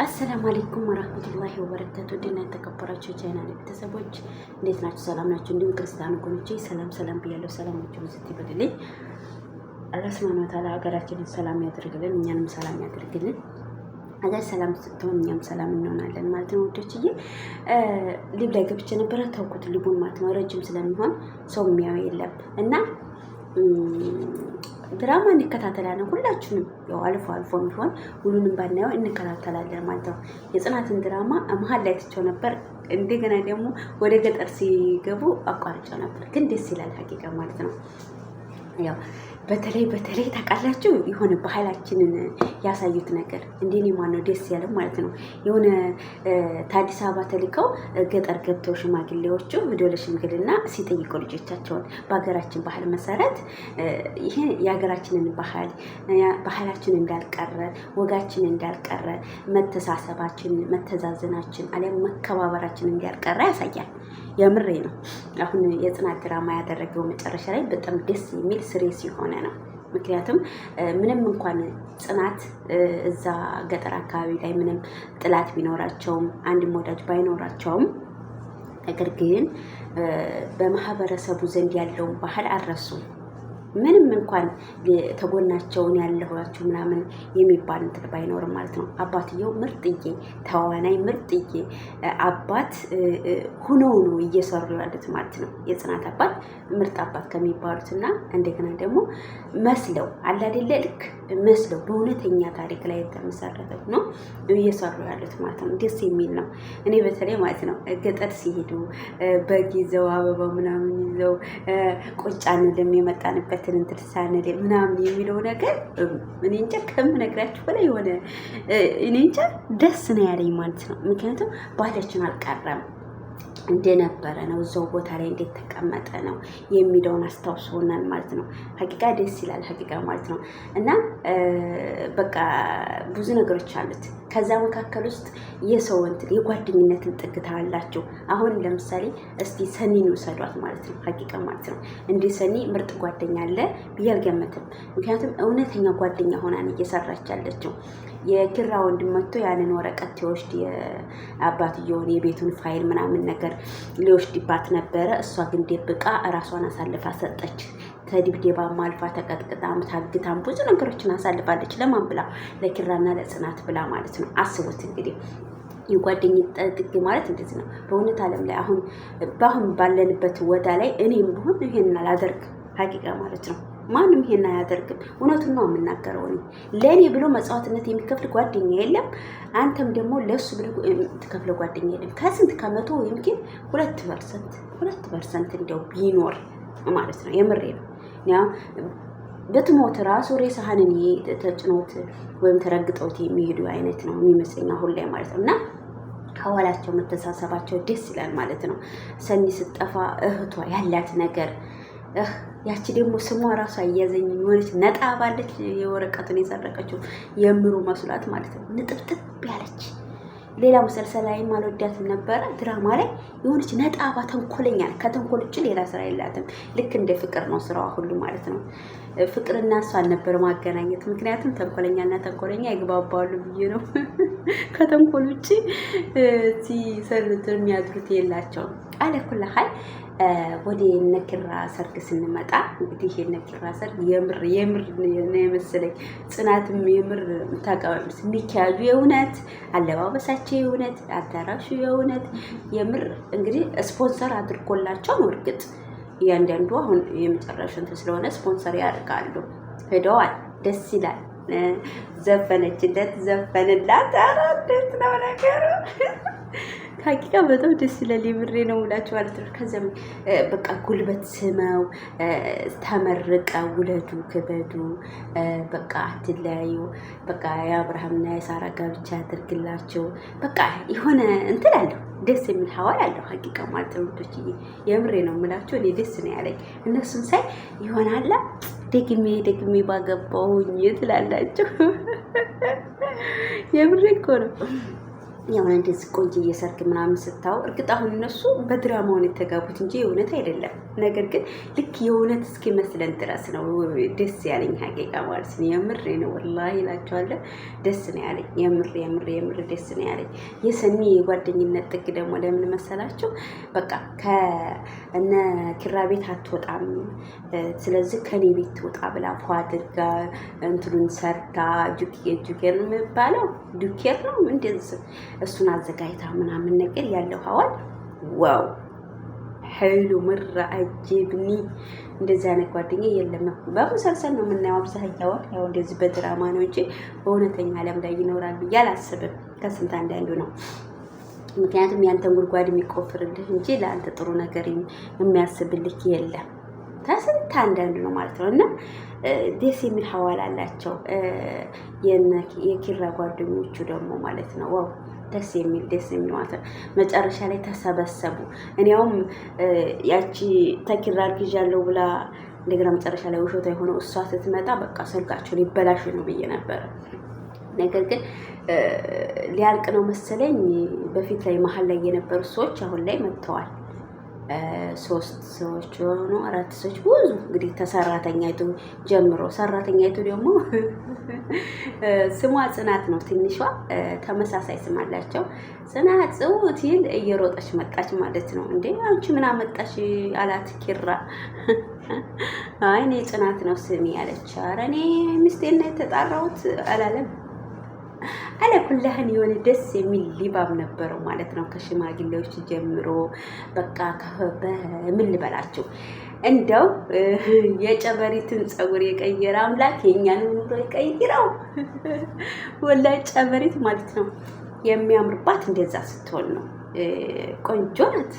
አሰላሙ አለይኩም ወራህመቱላሂ ወበረካቱ። ድና የተከበራችሁ ቻናል ቤተሰቦች እንዴት ናችሁ? ሰላም ናችሁ? እንዲሁም ክርስቲያን ወገኖቼ ሰላም ብያለሁ። ሰላማችሁ ብዙ ይበልልኝ። አላህ ሱብሃነሁ ወተዓላ ሀገራችንን ሰላም ያደርግልን፣ እኛንም ሰላም ያደርግልን። አገር ሰላም ስትሆን እኛም ሰላም እንሆናለን ማለት ነው። ወዶችዬ ሊብ ላይ ገብቼ ነበረ ተውኩት ሊቡን ማለት ነው። ረጅም ስለሚሆን ሰው የሚያው የለም እና ድራማ እንከታተላለን ሁላችንም። ያው አልፎ ቢሆን ሁሉንም ባናየው እንከታተላለን ማለት ነው። የጽናትን ድራማ መሀል ላይ ትቼው ነበር። እንደገና ደግሞ ወደ ገጠር ሲገቡ አቋርጬው ነበር። ግን ደስ ይላል ሀቂቃ ማለት ነው። ያው በተለይ ታውቃላችሁ የሆነ ባህላችንን ያሳዩት ነገር እንደኔ ማነው ደስ ያለው ማለት ነው። የሆነ አዲስ አበባ ተልከው ገጠር ገብተው ሽማግሌዎቹ ወደ ለሽምግልና ሲጠይቁ ልጆቻቸውን በሀገራችን ባህል መሰረት ይሄ የሀገራችንን ባህላችን እንዳልቀረ ወጋችን እንዳልቀረ መተሳሰባችን መተዛዘናችን አሊያም መከባበራችን እንዳልቀረ ያሳያል። የምሬ ነው። አሁን የጽናት ድራማ ያደረገው መጨረሻ ላይ በጣም ደስ የሚል ስሬስ የሆነ ነው። ምክንያቱም ምንም እንኳን ጽናት እዛ ገጠር አካባቢ ላይ ምንም ጥላት ቢኖራቸውም አንድም ወዳጅ ባይኖራቸውም ነገር ግን በማህበረሰቡ ዘንድ ያለውን ባህል አልረሱም። ምንም እንኳን ተጎናቸውን ያለኋቸው ምናምን የሚባል እንትን ባይኖርም ማለት ነው። አባትየው ምርጥዬ ተዋናይ ምርጥዬ አባት ሁነው ነው እየሰሩ ያሉት ማለት ነው። የጽናት አባት ምርጥ አባት ከሚባሉትና እንደገና ደግሞ መስለው አለ አይደለ ልክ መስለው በእውነተኛ ታሪክ ላይ የተመሰረተ ነው እየሰሩ ያሉት ማለት ነው። ደስ የሚል ነው። እኔ በተለይ ማለት ነው ገጠር ሲሄዱ በግ ይዘው አበባ ምናምን ይዘው ቁጫን ለሚመጣንበት እንትርሳነ ምናምን የሚለው ነገር እኔ እንጃ ከምነግራችሁ በላይ የሆነ እኔ እንጃ ደስ ነው ያለኝ ማለት ነው። ምክንያቱም ባህላችን አልቀረም እንደነበረ ነው። እዛው ቦታ ላይ እንዴት ተቀመጠ ነው የሚለውን አስታውሶናል ማለት ነው። ሀቂቃ ደስ ይላል ሀቂቃ ማለት ነው። እና በቃ ብዙ ነገሮች አሉት። ከዛ መካከል ውስጥ የሰው እንትን የጓደኝነትን ጥግ ታያላችሁ። አሁን ለምሳሌ እስቲ ሰኒን ውሰዷት ማለት ነው። ሀቂቃ ማለት ነው። እንደ ሰኒ ምርጥ ጓደኛ አለ ብዬ አልገመትም። ምክንያቱም እውነተኛ ጓደኛ ሆናን እየሰራች ያለችው የኪራ ወንድም መጥቶ ያንን ወረቀት ይወስድ የአባትየውን የቤቱን ፋይል ምናምን ነገር ሊወስድባት ነበረ። እሷ ግን ደብቃ እራሷን አሳልፋ ሰጠች። ተድብደባ ማልፋ ተቀጥቅጣም ታግታም ብዙ ነገሮችን አሳልፋለች። ለማን ብላ? ለኪራና ለጽናት ብላ ማለት ነው። አስቡት እንግዲህ የጓደኝነት ጥግ ማለት እንደዚህ ነው። በእውነት ዓለም ላይ አሁን ባለንበት ወዳ ላይ እኔም ብሆን ይሄን አላደርግ ሀቂቃ ማለት ነው። ማንም ይሄን አያደርግም። እውነቱን ነው የምናገረው። ለእኔ ብሎ መጽዋዕትነት የሚከፍል ጓደኛ የለም። አንተም ደግሞ ለእሱ ብሎ የምትከፍለው ጓደኛ የለም። ከስንት ከመቶ ይምኪን 2% እንደው ቢኖር ማለት ነው። የምሬ ነው። ያው በትሞት ራሱ ሬሳህንን ተጭኖት ወይም ተረግጠውት የሚሄዱ አይነት ነው የሚመስለኝ አሁን ላይ ማለት ነው። እና ከኋላቸው መተሳሰባቸው ደስ ይላል ማለት ነው። ሰኒ ስጠፋ እህቷ ያላት ነገር ያቺ ደግሞ ስሟ ራሱ አያዘኝ የሆነች ነጣ ባለች የወረቀቱን የሰረቀችው የምሩ መስሏት ማለት ነው። ንጥብጥብ ያለች ሌላ መሰልሰል ላይ አልወዳትም ነበረ። ድራማ ላይ የሆነች ነጣባ ተንኮለኛ ከተንኮል ውጭ ሌላ ስራ የላትም። ልክ እንደ ፍቅር ነው ስራዋ ሁሉ ማለት ነው። ፍቅርና እሷን ነበር ማገናኘት። ምክንያቱም ተንኮለኛና ተንኮለኛ ይግባባሉ ብዬ ነው። ከተንኮል ውጭ ሲሰሩት የሚያድሩት የላቸውም። አለኩል ሀል ወደ ነኪራ ሰርግ ስንመጣ እንግዲህ የነኪራ ሰርግ የምር ነው የመሰለኝ። ጽናትም የምር ታውቃለች። ሚኪያጁ የእውነት አለባበሳቸው የእውነት አዳራሹ የእውነት የምር እንግዲህ ስፖንሰር አድርጎላቸው ነው። እርግጥ እያንዳንዱ አሁን የመጨረሻው እንትን ስለሆነ ስፖንሰር ያደርጋሉ። ሄደዋል። ደስ ይላል። ዘፈነችለት ዘፈንላት። ኧረ እንዴት ነው ነገሩ? ሀቂቃ በጣም ደስ ይላል። የምሬ ነው ውላችሁ ማለት ነው። ከዚያም በቃ ጉልበት ስመው ተመርቀው ውለዱ ክበዱ፣ በቃ አትለያዩ፣ በቃ የአብርሃምና የሳራ ጋብቻ ያድርግላቸው። በቃ የሆነ እንትን አለው ደስ የሚል ሀዋል አለው ሀቂቃ ማለት ነው። ልጆችዬ የምሬ ነው የምላቸው። እኔ ደስ ነው ያለኝ እነሱን ሳይ ይሆናላ ደግሜ ባገባውኝ ትላላችሁ። የምሬ እኮ ነው። ያው እንደዚህ ቆንጆ ሰርግ ምናምን ስታው እርግጥ አሁን እነሱ በድራማውን የተጋቡት እንጂ የእውነት አይደለም። ነገር ግን ልክ የእውነት እስኪመስለን ድረስ ነው ደስ ያለኝ ሀቂቃ ማለት ነው። የምሬ ነው ወላሂ እላቸዋለሁ። ደስ ነው ያለኝ የምር ደስ ነው ያለኝ። የሰኒ የጓደኝነት ጥግ ደግሞ ለምን መሰላችሁ? በቃ ከእነ ኪራ ቤት አትወጣም፣ ስለዚህ ከኔ ቤት ትወጣ ብላ ፏ አድርጋ እንትኑን ሰርታ ጁኬር ነው የሚባለው ዱኬር ነው እንደዚህ እሱን አዘጋጅታ ምናምን ነገር ያለው ሀዋል ዋው ሄሉ ምራ አጅብኒ። እንደዚህ አይነት ጓደኛ የለም። በሙሰልሰል ነው የምናየው አብዛኛው፣ ያው እንደዚህ በድራማ ነው እንጂ በእውነተኛ ዓለም ላይ ይኖራል ብዬ አላስብም። ከስንት አንዳንዱ ነው። ምክንያቱም ያንተን ጉድጓድ የሚቆፍርልህ እንጂ ለአንተ ጥሩ ነገር የሚያስብልህ የለም። ከስንት አንዳንዱ ነው ማለት ነው። እና ደስ የሚል ሀዋል አላቸው የኪራ ጓደኞቹ ደግሞ ማለት ነው። ዋው ደስ የሚል ማለት ነው። መጨረሻ ላይ ተሰበሰቡ። እኔውም ያቺ ተኪራ አርግዣለሁ ብላ እንደገና መጨረሻ ላይ ውሾታ የሆነው እሷ ስትመጣ በቃ ስልካቸው ሊበላሽ ነው ብዬ ነበረ። ነገር ግን ሊያልቅ ነው መሰለኝ። በፊት ላይ መሀል ላይ የነበሩ ሰዎች አሁን ላይ መጥተዋል። 3 ሰዎች ሆኖ 4 ሰዎች ብዙ እንግዲህ ተሰራተኛይቱ ጀምሮ ሰራተኛይቱ ደግሞ ስሟ ጽናት ነው። ትንሿ ተመሳሳይ ስም አላቸው። ጽናት ጽውት ይል እየሮጠች መጣች ማለት ነው። እንዴ አንቺ ምን አመጣሽ አላት ኪራ። አይ እኔ ጽናት ነው ስሜ አለች። ኧረ እኔ ሚስቴን ነው የተጣራሁት አላለም። አለኩላህን የሆነ ደስ የሚል ሊባብ ነበረው ማለት ነው። ከሽማግሌዎች ጀምሮ በቃ በምን ልበላችሁ እንደው የጨበሪትን ጸጉር የቀየረ አምላክ የኛን ኑሮ ይቀይረው። ወላሂ ጨበሪት ማለት ነው የሚያምርባት እንደዛ ስትሆን ነው። ቆንጆ ናት፣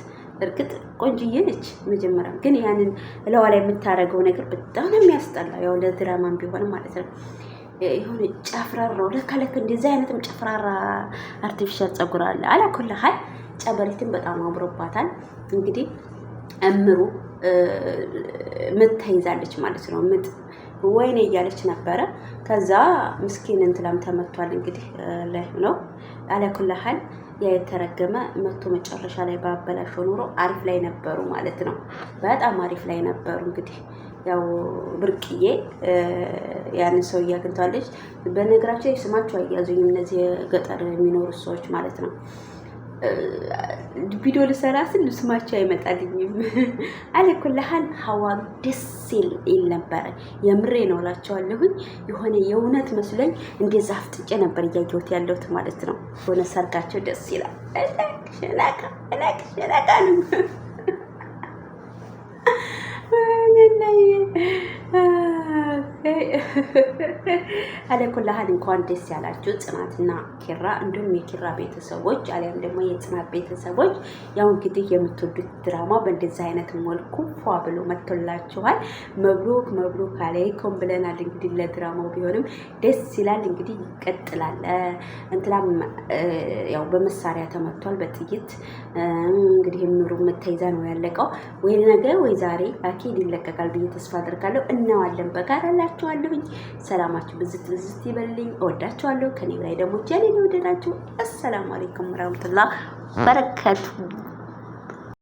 እርግጥ ቆንጆዬ ነች። መጀመሪያ ግን ያንን ለዋ ላይ የምታረገው ነገር በጣም ነው የሚያስጠላ። ያው ለድራማም ቢሆን ማለት ነው። የሆነ ጨፍራራው ለካ እንደዚህ አይነትም ጨፍራራ አርቲፊሻል ጸጉር አለ። አላኩልሃል ጨበሪትን በጣም አምሮባታል። እንግዲህ እምሩ ምጥ ተይዛለች ማለት ነው። ምጥ ወይኔ እያለች ነበረ። ከዛ ምስኪን እንትላም ተመቷል። እንግዲህ ላይ ነው አላኩልሃል ያ የተረገመ መቶ መጨረሻ ላይ ባበላሸው ኑሮ አሪፍ ላይ ነበሩ ማለት ነው። በጣም አሪፍ ላይ ነበሩ። እንግዲህ ያው ብርቅዬ ያንን ሰው እያግኝታለች። በነገራችን ላይ ስማቸው አያዙኝም እነዚህ ገጠር የሚኖሩ ሰዎች ማለት ነው። ቪዲዮ ልሰራ ስል ስማቸው አይመጣልኝም። አለኩልሃል ሀዋሉ ደስ ይል ነበረ። የምሬ ነው እላቸዋለሁኝ። የሆነ የእውነት መስሎኝ እንደዛ አፍጥጬ ነበር እያየሁት ያለሁት ማለት ነው። የሆነ ሰርጋቸው ደስ ይላል። ሸናቃ ነው አለኩልሃል እንኳን ደስ ያላችሁ ጽናትና ኪራ፣ እንዲሁም የኪራ ቤተሰቦች አሊያም ደግሞ የጽናት ቤተሰቦች። ያው እንግዲህ የምትወዱት ድራማ በእንደዚህ አይነት መልኩ ፏ ብሎ መጥቶላችኋል። መብሩክ አለይኩም ብለናል። እንግዲህ ለድራማው ቢሆንም ደስ ይላል። እንግዲህ ይቀጥላል። እንትላም ያው በመሳሪያ ተመቷል፣ በጥይት እንግዲህ ምሩ መተይዛ ነው ያለቀው። ወይ ነገ ወይ ዛሬ አኪድ ይለቀቃል ብዬ ተስፋ አደርጋለሁ። እናዋለን በጋራ ላችኋለሁኝ። ሰላማችሁ ብዝት ይበልኝ። እወዳችኋለሁ። ከኔ ላይ ደግሞ ጀኔ ወደዳችሁ። አሰላሙ አለይኩም ወራህመቱላህ በረካቱ